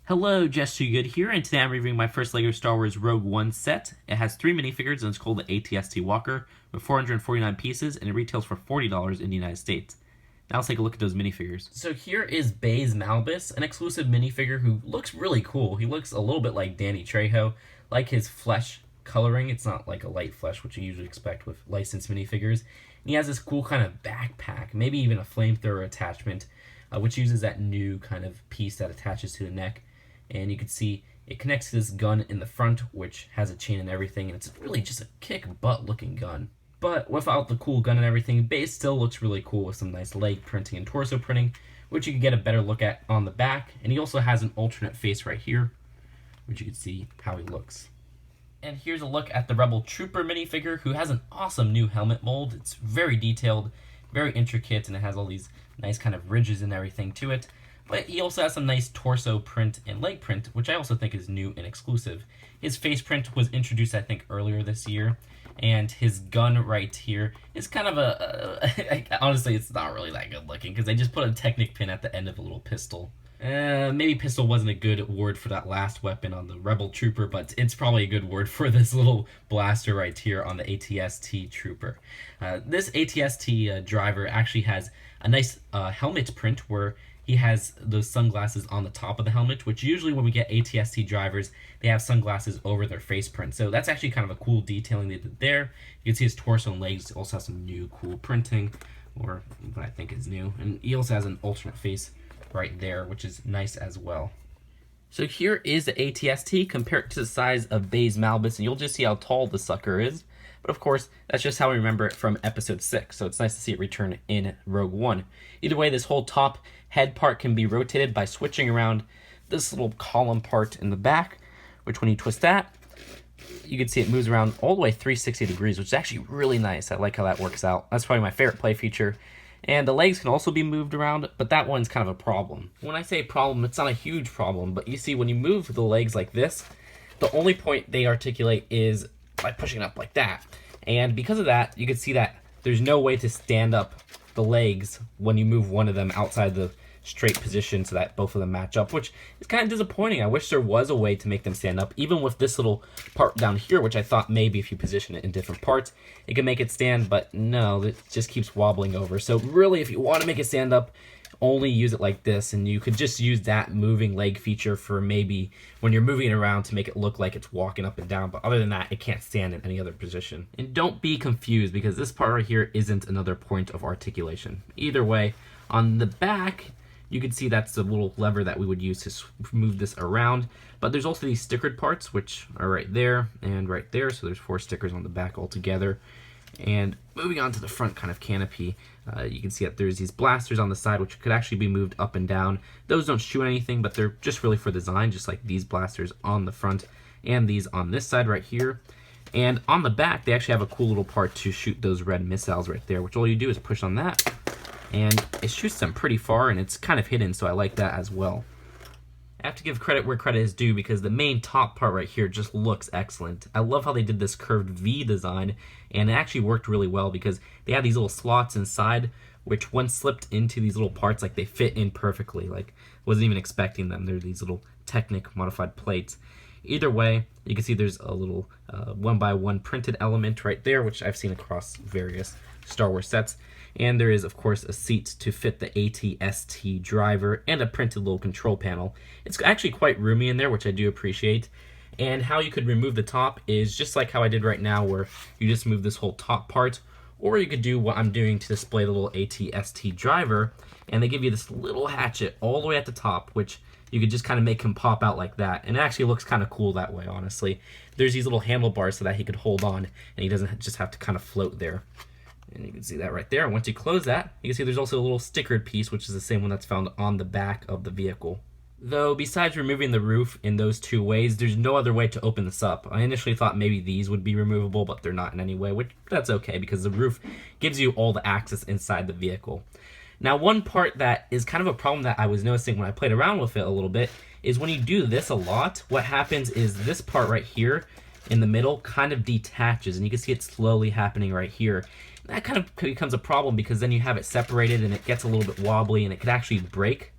Hello, Just Too Good here, and today I'm reviewing my first LEGO Star Wars Rogue One set. It has 3 minifigures, and it's called the ATST Walker, with 449 pieces, and it retails for $40 in the United States. Now let's take a look at those minifigures. So here is Baze Malbus, an exclusive minifigure who looks really cool. He looks a little bit like Danny Trejo, like his flesh coloring. It's not like a light flesh, which you usually expect with licensed minifigures. And he has this cool kind of backpack, maybe even a flamethrower attachment, which uses that new kind of piece that attaches to the neck. And you can see it connects to this gun in the front, which has a chain and everything, and it's really just a kick-butt looking gun. But without the cool gun and everything, Baze still looks really cool with some nice leg printing and torso printing, which you can get a better look at on the back. And he also has an alternate face right here, which you can see how he looks. And here's a look at the Rebel Trooper minifigure, who has an awesome new helmet mold. It's very detailed, very intricate, and it has all these nice kind of ridges and everything to it. But he also has some nice torso print and leg print, which I also think is new and exclusive. His face print was introduced, I think, earlier this year, and his gun right here is kind of honestly, it's not really that good looking, because they just put a Technic pin at the end of a little pistol. Maybe pistol wasn't a good word for that last weapon on the Rebel Trooper, but it's probably a good word for this little blaster right here on the ATST Trooper. This ATST driver actually has a nice helmet print where he has those sunglasses on the top of the helmet, which usually when we get ATST drivers, they have sunglasses over their face print. So that's actually kind of a cool detailing they did there. You can see his torso and legs also have some new cool printing, or what I think is new. And he also has an alternate face right there, which is nice as well. So here is the ATST compared to the size of Baze Malbus, and you'll just see how tall the sucker is. But of course, that's just how we remember it from episode 6, so it's nice to see it return in Rogue One. Either way, this whole top head part can be rotated by switching around this little column part in the back, which when you twist that, you can see it moves around all the way 360 degrees, which is actually really nice. I like how that works out. That's probably my favorite play feature. And the legs can also be moved around, but that one's kind of a problem. When I say problem, it's not a huge problem, but you see when you move the legs like this, the only point they articulate is by pushing it up like that. And because of that, you can see that there's no way to stand up the legs when you move one of them outside the straight position so that both of them match up, which is kind of disappointing. I wish there was a way to make them stand up, even with this little part down here, which I thought maybe if you position it in different parts, it can make it stand, but no, it just keeps wobbling over. So really, if you want to make it stand up, only use it like this, and you could just use that moving leg feature for maybe when you're moving it around to make it look like it's walking up and down, but other than that, it can't stand in any other position. And don't be confused, because this part right here isn't another point of articulation. Either way, on the back, you can see that's the little lever that we would use to move this around, but there's also these stickered parts, which are right there and right there, so there's 4 stickers on the back altogether. And moving on to the front kind of canopy, you can see that there's these blasters on the side, which could actually be moved up and down. Those don't shoot anything, but they're just really for design, just like these blasters on the front and these on this side right here. And on the back, they actually have a cool little part to shoot those red missiles right there, which all you do is push on that, and it shoots them pretty far, and it's kind of hidden, so I like that as well. I have to give credit where credit is due, because the main top part right here just looks excellent. I love how they did this curved V design, and it actually worked really well because they have these little slots inside, which when slipped into these little parts, like they fit in perfectly. Like, wasn't even expecting them. They're these little Technic modified plates. Either way, you can see there's a little 1x1 printed element right there, which I've seen across various Star Wars sets. And there is, of course, a seat to fit the ATST driver and a printed little control panel. It's actually quite roomy in there, which I do appreciate. And how you could remove the top is just like how I did right now, where you just move this whole top part, or you could do what I'm doing to display the little ATST driver, and they give you this little hatchet all the way at the top, which you could just kind of make him pop out like that, and it actually looks kind of cool that way, honestly. There's these little handlebars so that he could hold on, and he doesn't just have to kind of float there. And you can see that right there. And once you close that, you can see there's also a little stickered piece, which is the same one that's found on the back of the vehicle. Though, besides removing the roof in those 2 ways, there's no other way to open this up. I initially thought maybe these would be removable, but they're not in any way, which that's okay, because the roof gives you all the access inside the vehicle. Now, one part that is kind of a problem that I was noticing when I played around with it a little bit is when you do this a lot, what happens is this part right here in the middle kind of detaches, and you can see it slowly happening right here. That kind of becomes a problem because then you have it separated and it gets a little bit wobbly and it could actually break.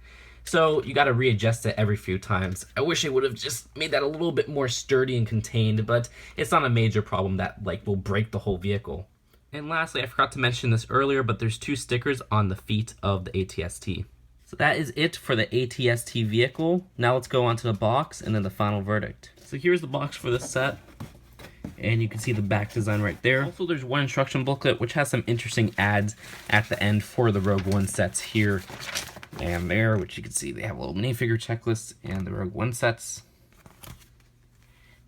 So you got to readjust it every few times. I wish it would have just made that a little bit more sturdy and contained, but it's not a major problem that like will break the whole vehicle. And lastly, I forgot to mention this earlier, but there's 2 stickers on the feet of the ATST. So that is it for the ATST vehicle. Now let's go on to the box and then the final verdict. So here's the box for this set. And you can see the back design right there. Also, there's one instruction booklet which has some interesting ads at the end for the Rogue One sets here and there, which you can see they have a little minifigure checklist and the Rogue One sets.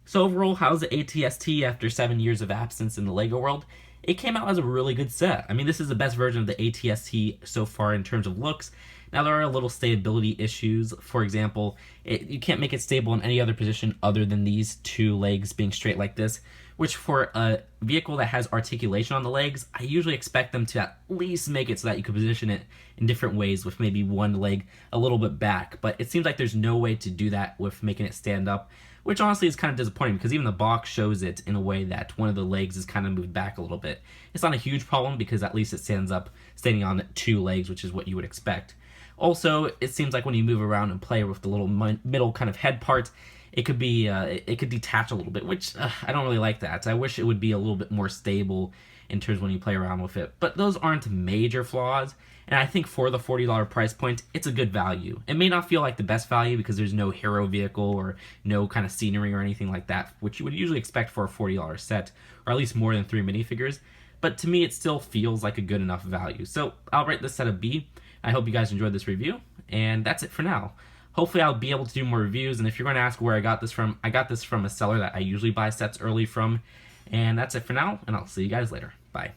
So overall, how's the ATST after 7 years of absence in the LEGO world? It came out as a really good set. I mean, this is the best version of the ATST so far in terms of looks. Now, there are little stability issues. For example, you can't make it stable in any other position other than these 2 legs being straight like this, which for a vehicle that has articulation on the legs, I usually expect them to at least make it so that you could position it in different ways with maybe one leg a little bit back. But it seems like there's no way to do that with making it stand up, which honestly is kind of disappointing because even the box shows it in a way that one of the legs is kind of moved back a little bit. It's not a huge problem because at least it stands up standing on 2 legs, which is what you would expect. Also, it seems like when you move around and play with the little middle kind of head part, it could be it could detach a little bit, which I don't really like that. I wish it would be a little bit more stable in terms when you play around with it. But those aren't major flaws, and I think for the $40 price point, it's a good value. It may not feel like the best value because there's no hero vehicle or no kind of scenery or anything like that, which you would usually expect for a $40 set, or at least more than 3 minifigures. But to me, it still feels like a good enough value. So I'll rate this set a B. I hope you guys enjoyed this review, and that's it for now. Hopefully I'll be able to do more reviews, and if you're going to ask where I got this from a seller that I usually buy sets early from. And that's it for now, and I'll see you guys later. Bye.